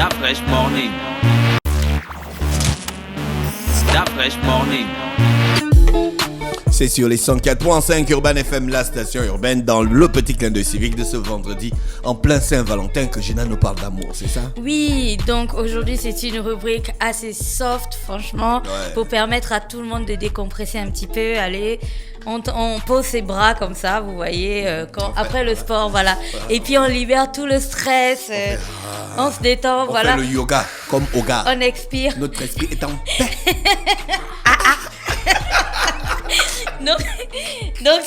That fresh morning. That fresh morning. C'est sur les 104.5 Urban FM, la station urbaine, dans le petit clin d'œil civique de ce vendredi, en plein Saint-Valentin, que Gina nous parle d'amour, c'est ça? Oui, donc aujourd'hui c'est une rubrique assez soft, franchement, pour permettre à tout le monde de décompresser un petit peu. Allez, on pose ses bras comme ça, vous voyez, après le sport, voilà. Et puis on libère tout le stress, on se détend, voilà. On fait le yoga, comme Oga. On expire. Notre esprit est en paix. Donc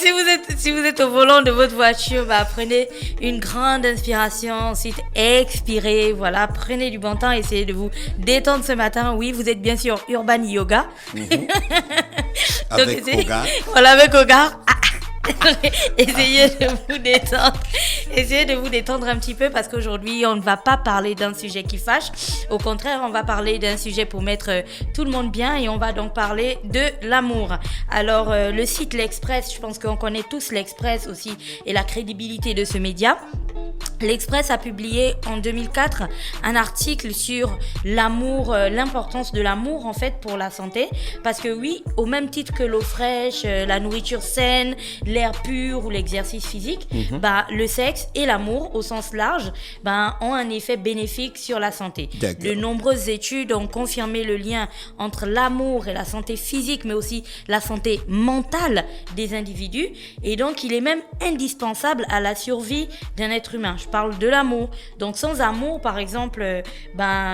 si vous êtes au volant de votre voiture, prenez une grande inspiration, ensuite expirez, voilà, prenez du bon temps, essayez de vous détendre ce matin. Oui, vous êtes bien sûr Urban Yoga. Avec Oga. Voilà, avec Oga. Essayez de vous détendre un petit peu, parce qu'aujourd'hui on ne va pas parler d'un sujet qui fâche. Au contraire, on va parler d'un sujet pour mettre tout le monde bien, et on va donc parler de l'amour. Alors le site L'Express, je pense qu'on connaît tous L'Express aussi et la crédibilité de ce média. L'Express a publié en 2004 un article sur l'amour, l'importance de l'amour en fait pour la santé, parce que oui, au même titre que l'eau fraîche, la nourriture saine, l'air pur ou l'exercice physique, le sexe et l'amour au sens large ont un effet bénéfique sur la santé. D'accord. De nombreuses études ont confirmé le lien entre l'amour et la santé physique, mais aussi la santé mentale des individus, et donc il est même indispensable à la survie d'un être humain. Je parle de l'amour. Donc sans amour, par exemple,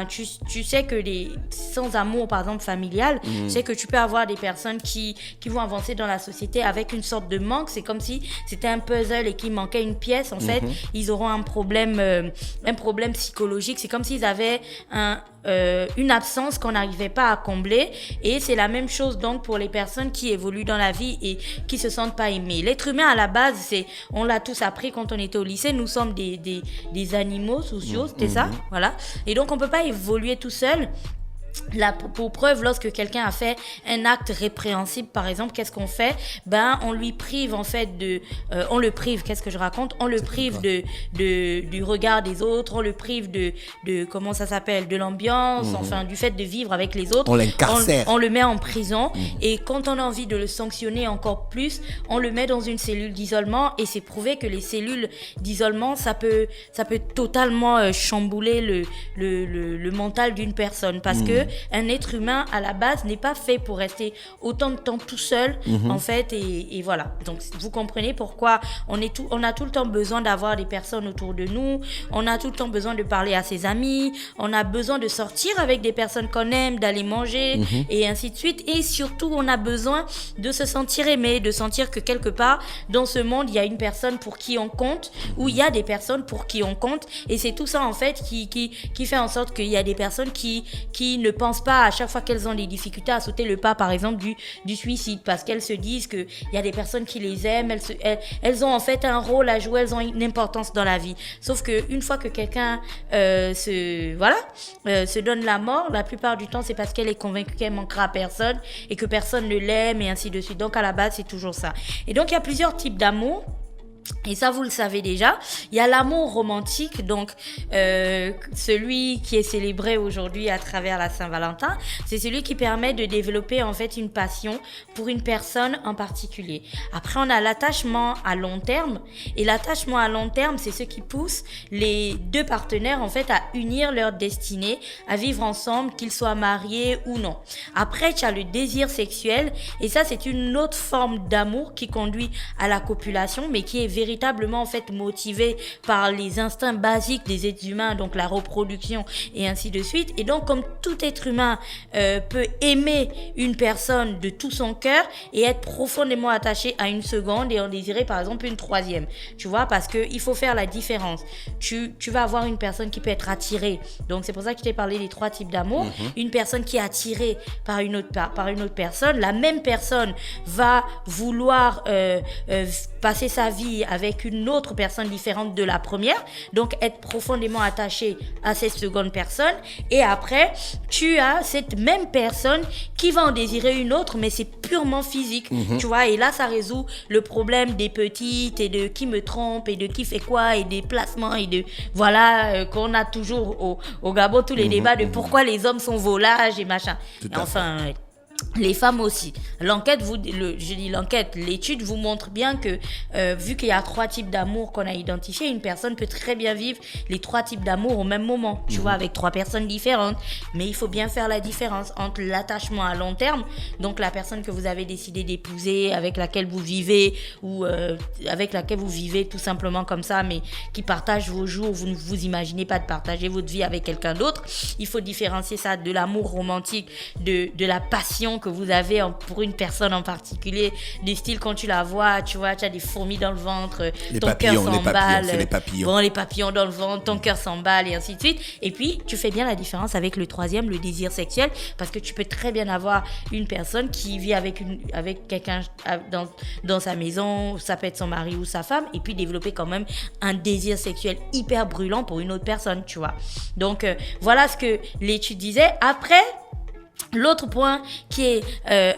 tu sais que sans amour, par exemple familial, tu sais que tu peux avoir des personnes qui vont avancer dans la société avec une sorte de manque. C'est comme si c'était un puzzle et qu'il manquait une pièce. En fait, ils auront un problème psychologique. C'est comme s'ils avaient une absence qu'on n'arrivait pas à combler, et c'est la même chose donc pour les personnes qui évoluent dans la vie et qui se sentent pas aimées. L'être humain à la base, on l'a tous appris quand on était au lycée, nous sommes des animaux sociaux, c'était ça, voilà. Et donc on peut pas évoluer tout seul. Pour preuve, lorsque quelqu'un a fait un acte répréhensible, par exemple, qu'est-ce qu'on fait? On lui prive en fait on le prive, qu'est-ce que je raconte? On le prive du regard des autres, on le prive de comment ça s'appelle? De l'ambiance, enfin du fait de vivre avec les autres. On l'incarcère. On le met en prison, et quand on a envie de le sanctionner encore plus, on le met dans une cellule d'isolement, et c'est prouvé que les cellules d'isolement, ça peut totalement chambouler le mental d'une personne, parce que un être humain à la base n'est pas fait pour rester autant de temps tout seul en fait, et voilà. Donc vous comprenez pourquoi on a tout le temps besoin d'avoir des personnes autour de nous, on a tout le temps besoin de parler à ses amis, on a besoin de sortir avec des personnes qu'on aime, d'aller manger et ainsi de suite, et surtout on a besoin de se sentir aimé, de sentir que quelque part dans ce monde il y a une personne pour qui on compte, ou il y a des personnes pour qui on compte, et c'est tout ça en fait qui fait en sorte qu'il y a des personnes qui ne pensent pas à chaque fois qu'elles ont des difficultés à sauter le pas, par exemple du suicide, parce qu'elles se disent que il y a des personnes qui les aiment, elles ont en fait un rôle à jouer, elles ont une importance dans la vie. Sauf que une fois que quelqu'un se donne la mort, la plupart du temps c'est parce qu'elle est convaincue qu'elle manquera à personne et que personne ne l'aime, et ainsi de suite. Donc à la base c'est toujours ça. Et donc il y a plusieurs types d'amour. Et ça, vous le savez déjà. Il y a l'amour romantique, donc celui qui est célébré aujourd'hui à travers la Saint-Valentin. C'est celui qui permet de développer en fait une passion pour une personne en particulier. Après, on a l'attachement à long terme. Et l'attachement à long terme, c'est ce qui pousse les deux partenaires en fait à unir leur destinée, à vivre ensemble, qu'ils soient mariés ou non. Après, tu as le désir sexuel. Et ça, c'est une autre forme d'amour qui conduit à la copulation, mais qui est véritablement en fait motivé par les instincts basiques des êtres humains, donc la reproduction et ainsi de suite. Et donc comme tout être humain peut aimer une personne de tout son cœur et être profondément attaché à une seconde et en désirer par exemple une troisième, tu vois, parce que il faut faire la différence. Tu vas avoir une personne qui peut être attirée, donc c'est pour ça que je t'ai parlé des trois types d'amour. Une personne qui est attirée par une autre personne, la même personne va vouloir passer sa vie vie avec une autre personne différente de la première, donc être profondément attaché à cette seconde personne, et après tu as cette même personne qui va en désirer une autre, mais c'est purement physique, tu vois, et là ça résout le problème des petites et de qui me trompe et de qui fait quoi et des placements et de voilà qu'on a toujours au Gabon, tous les débats de pourquoi les hommes sont volages et machin. Et enfin les femmes aussi. L'étude vous montre bien que vu qu'il y a 3 types d'amour qu'on a identifiés, une personne peut très bien vivre les 3 types d'amour au même moment, tu vois, avec 3 personnes différentes. Mais il faut bien faire la différence entre l'attachement à long terme, donc la personne que vous avez décidé d'épouser, avec laquelle vous vivez, ou avec laquelle vous vivez tout simplement comme ça, mais qui partage vos jours, vous ne vous imaginez pas de partager votre vie avec quelqu'un d'autre. Il faut différencier ça de l'amour romantique, de la passion que vous avez pour une personne en particulier, du style quand tu la vois, tu as des fourmis dans le ventre, ton cœur s'emballe, c'est les papillons. Bon, les papillons dans le ventre, ton cœur s'emballe et ainsi de suite. Et puis tu fais bien la différence avec le troisième, le désir sexuel, parce que tu peux très bien avoir une personne qui vit avec quelqu'un dans sa maison, ça peut être son mari ou sa femme, et puis développer quand même un désir sexuel hyper brûlant pour une autre personne, tu vois. Donc voilà ce que l'étude disait. Après, l'autre point qui est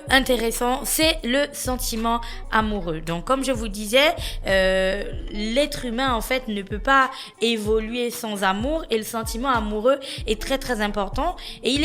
intéressant, c'est le sentiment amoureux. Donc, comme je vous disais, l'être humain, en fait, ne peut pas évoluer sans amour, et le sentiment amoureux est très, très important, et il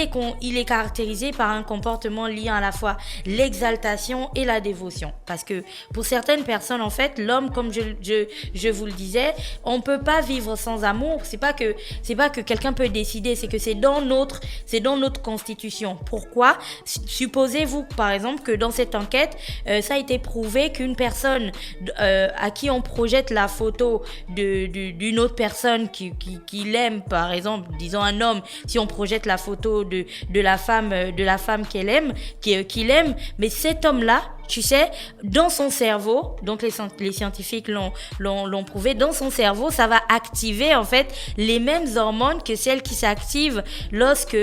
est caractérisé par un comportement liant à la fois l'exaltation et la dévotion. Parce que pour certaines personnes, en fait, l'homme, comme je vous le disais, on peut pas vivre sans amour. C'est pas que quelqu'un peut décider, c'est que c'est dans notre constitution. Pourquoi ? Supposez-vous, par exemple, que dans cette enquête, ça a été prouvé qu'une personne à qui on projette la photo d'une autre personne qui l'aime, par exemple, disons un homme, si on projette la photo de la femme qu'il aime, mais cet homme-là, tu sais, dans son cerveau, donc les scientifiques l'ont prouvé, dans son cerveau, ça va activer en fait les mêmes hormones que celles qui s'activent lorsque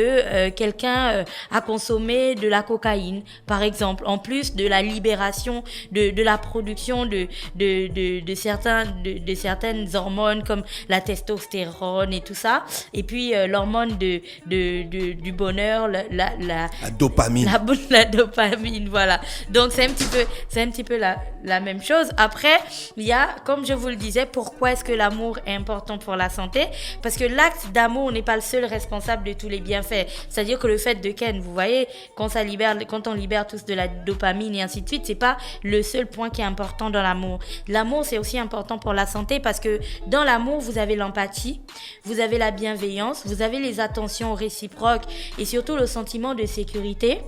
quelqu'un a consommé de la cocaïne, par exemple, en plus de la libération de la production de certaines hormones comme la testostérone et tout ça, et puis l'hormone du bonheur, la dopamine. La dopamine, voilà. Donc c'est un petit peu la même chose. Après, il y a, comme je vous le disais, pourquoi est-ce que l'amour est important pour la santé ? Parce que l'acte d'amour n'est pas le seul responsable de tous les bienfaits. C'est-à-dire que le fait de ken, vous voyez, quand on libère tous de la dopamine et ainsi de suite, c'est pas le seul point qui est important dans l'amour. L'amour, c'est aussi important pour la santé parce que dans l'amour, vous avez l'empathie, vous avez la bienveillance, vous avez les attentions réciproques et surtout le sentiment de sécurité.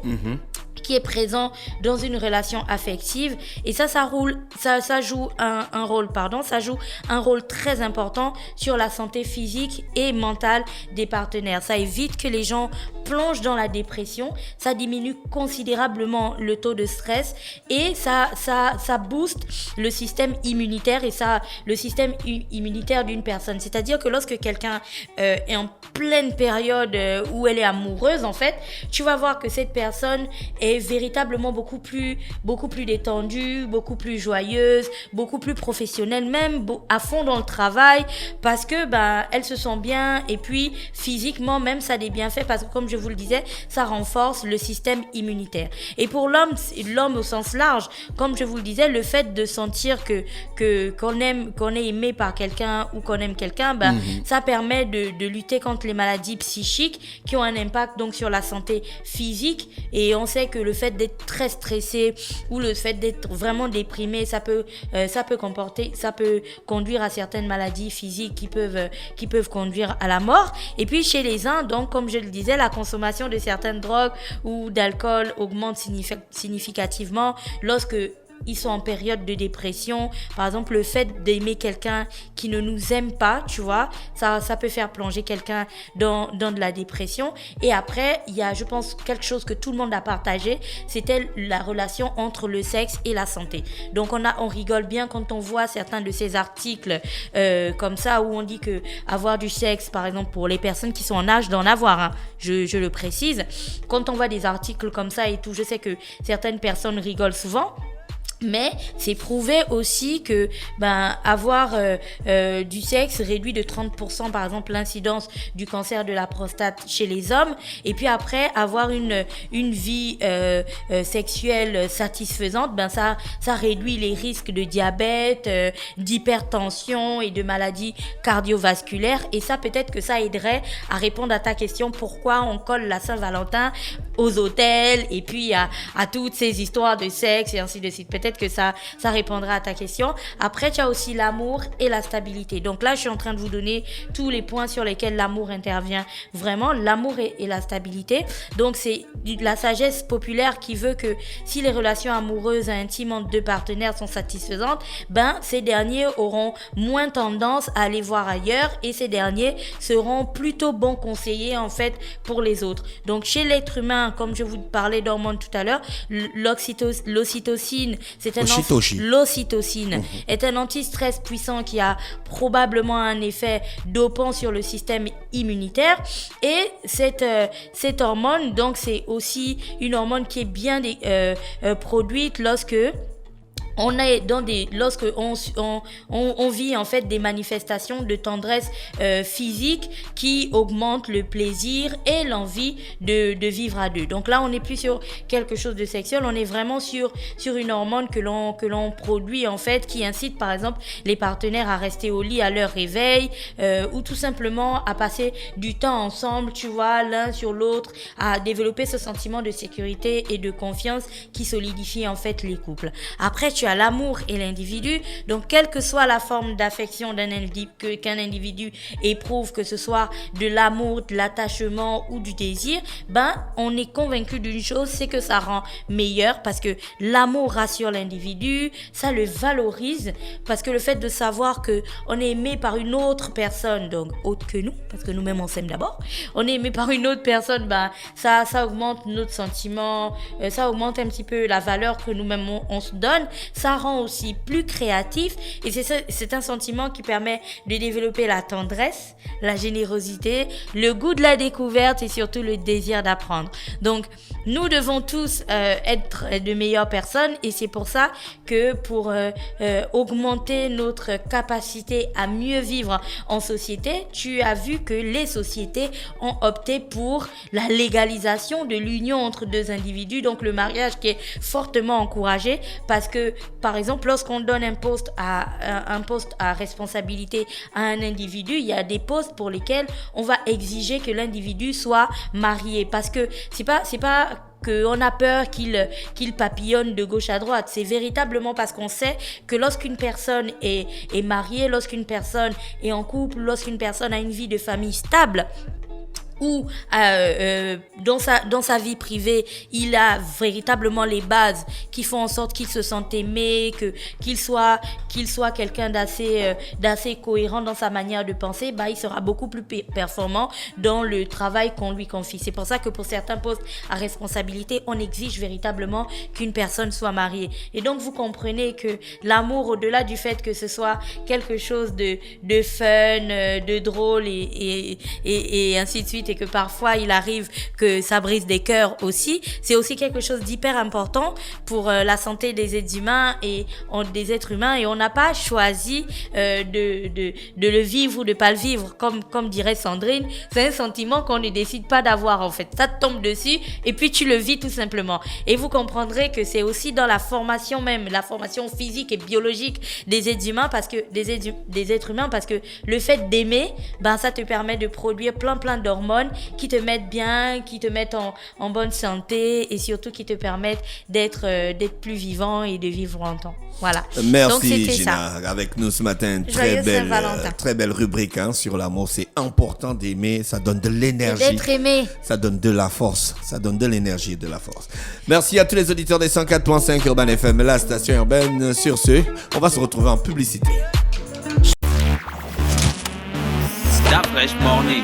Qui est présent dans une relation affective, et ça joue un rôle très important sur la santé physique et mentale des partenaires. Ça évite que les gens plongent dans la dépression, ça diminue considérablement le taux de stress et ça booste le système immunitaire d'une personne. C'est-à-dire que lorsque quelqu'un est en pleine période où elle est amoureuse, en fait, tu vas voir que cette personne est véritablement beaucoup plus détendue, beaucoup plus joyeuse, beaucoup plus professionnelle, même à fond dans le travail, parce que elle se sent bien, et puis physiquement même ça a des bienfaits parce que, comme je vous le disais, ça renforce le système immunitaire. Et pour l'homme au sens large, comme je vous le disais, le fait de sentir qu'on est aimé par quelqu'un ou qu'on aime quelqu'un, ça permet de lutter contre les maladies psychiques qui ont un impact donc sur la santé physique. Et on sait que le fait d'être très stressé ou le fait d'être vraiment déprimé, ça peut conduire à certaines maladies physiques qui peuvent conduire à la mort. Et puis chez les uns, donc comme je le disais, la consommation de certaines drogues ou d'alcool augmente significativement lorsque ils sont en période de dépression. Par exemple, le fait d'aimer quelqu'un qui ne nous aime pas, tu vois, ça peut faire plonger quelqu'un dans de la dépression. Et après, il y a, je pense, quelque chose que tout le monde a partagé, c'était la relation entre le sexe et la santé. Donc, on rigole bien quand on voit certains de ces articles comme ça, où on dit que avoir du sexe, par exemple, pour les personnes qui sont en âge d'en avoir, je le précise, quand on voit des articles comme ça et tout, je sais que certaines personnes rigolent souvent. Mais c'est prouvé aussi que avoir du sexe réduit de 30% par exemple l'incidence du cancer de la prostate chez les hommes, et puis après avoir une vie sexuelle satisfaisante, ça réduit les risques de diabète, d'hypertension et de maladies cardiovasculaires. Et ça, peut-être que ça aiderait à répondre à ta question, pourquoi on colle la Saint-Valentin aux hôtels et puis à toutes ces histoires de sexe et ainsi de suite. Peut-être que ça répondra à ta question. Après, tu as aussi l'amour et la stabilité. Donc là, je suis en train de vous donner tous les points sur lesquels l'amour intervient. Vraiment, l'amour et la stabilité. Donc, c'est la sagesse populaire qui veut que si les relations amoureuses et intimes entre deux partenaires sont satisfaisantes, ces derniers auront moins tendance à aller voir ailleurs et ces derniers seront plutôt bons conseillers en fait pour les autres. Donc, chez l'être humain, comme je vous parlais d'hormones tout à l'heure, l'ocytocine, l'ocytocine est un anti-stress puissant qui a probablement un effet dopant sur le système immunitaire. Et cette hormone, donc c'est aussi une hormone qui est bien produite lorsque on vit en fait des manifestations de tendresse physique qui augmentent le plaisir et l'envie de vivre à deux. Donc là, on n'est plus sur quelque chose de sexuel, on est vraiment sur une hormone que l'on produit en fait, qui incite par exemple les partenaires à rester au lit à leur réveil ou tout simplement à passer du temps ensemble, tu vois, l'un sur l'autre, à développer ce sentiment de sécurité et de confiance qui solidifie en fait les couples. Après, tu as l'amour et l'individu. Donc, quelle que soit la forme d'affection qu'un individu éprouve, que ce soit de l'amour, de l'attachement ou du désir, on est convaincu d'une chose, c'est que ça rend meilleur, parce que l'amour rassure l'individu, ça le valorise, parce que le fait de savoir que on est aimé par une autre personne, donc autre que nous, parce que nous-mêmes on s'aime d'abord, on est aimé par une autre personne, ça augmente notre sentiment, ça augmente un petit peu la valeur que nous-mêmes on se donne. Ça rend aussi plus créatif, et c'est un sentiment qui permet de développer la tendresse, la générosité, le goût de la découverte et surtout le désir d'apprendre. Donc, nous devons tous être de meilleures personnes, et c'est pour ça que pour augmenter notre capacité à mieux vivre en société, tu as vu que les sociétés ont opté pour la légalisation de l'union entre deux individus, donc le mariage qui est fortement encouragé, parce que par exemple, lorsqu'on donne un poste à responsabilité à un individu, il y a des postes pour lesquels on va exiger que l'individu soit marié, parce que c'est pas qu'on a peur qu'il papillonne de gauche à droite. C'est véritablement parce qu'on sait que lorsqu'une personne est mariée, lorsqu'une personne est en couple, lorsqu'une personne a une vie de famille stable, ou dans sa vie privée, il a véritablement les bases qui font en sorte qu'il se sente aimé, qu'il soit quelqu'un d'assez cohérent dans sa manière de penser, il sera beaucoup plus performant dans le travail qu'on lui confie. C'est pour ça que pour certains postes à responsabilité, on exige véritablement qu'une personne soit mariée. Et donc vous comprenez que l'amour, au-delà du fait que ce soit quelque chose de fun, de drôle et ainsi de suite, et que parfois il arrive que ça brise des cœurs aussi, c'est aussi quelque chose d'hyper important pour la santé des êtres humains et on n'a pas choisi de le vivre ou de pas le vivre, comme dirait Sandrine. C'est un sentiment qu'on ne décide pas d'avoir en fait, ça te tombe dessus et puis tu le vis tout simplement. Et vous comprendrez que c'est aussi dans la formation même, la formation physique et biologique des êtres humains, parce que des êtres humains, parce que le fait d'aimer, ça te permet de produire plein d'hormones qui te mettent bien, qui te mettent en bonne santé, et surtout qui te permettent d'être plus vivant et de vivre longtemps. Voilà. Merci. Donc, Gina, ça. Avec nous ce matin. Joyeux Très belle rubrique sur l'amour. C'est important d'aimer, ça donne de l'énergie. Et d'être aimé. Ça donne de la force, ça donne de l'énergie et de la force. Merci à tous les auditeurs des 104.5 Urban FM, la station urbaine. Sur ce, on va se retrouver en publicité. Stop Fresh Morning.